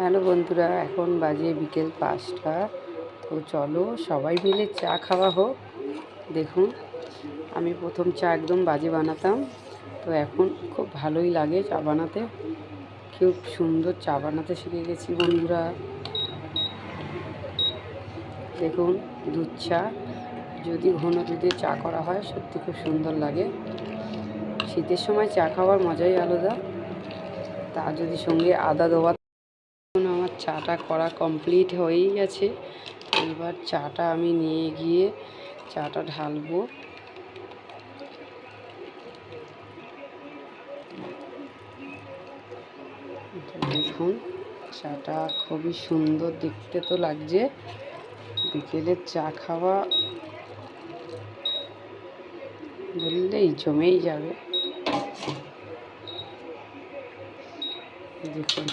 Hello বন্ধুরা, এখন বাজে বিকেল 5টা। তো চলো সবাই মিলে চা খাওয়া হোক। দেখুন, আমি প্রথম চা একদম বাজে বানাতাম, তো এখন খুব ভালোই লাগে চা বানাতে। খুব সুন্দর চা বানাতে শিখে গেছি বন্ধুরা। দেখুন, দুধ চা, যদি ঘন দুধে চা করা হয় সত্যি খুব সুন্দর লাগে। শীতের সময় চা খাওয়ার মজাই আলাদা, তা যদি সঙ্গে আদা দেওয়া। আমার চাটা করা কমপ্লিট হয়েই গেছে। এবার চাটা আমি নিয়ে গিয়ে চাটা ঢালবো। দেখুন, চাটা খুবই সুন্দর দেখতে তো লাগছে। বিকেলের চা খাওয়া বললেই জমেই যাবে। দেখুন।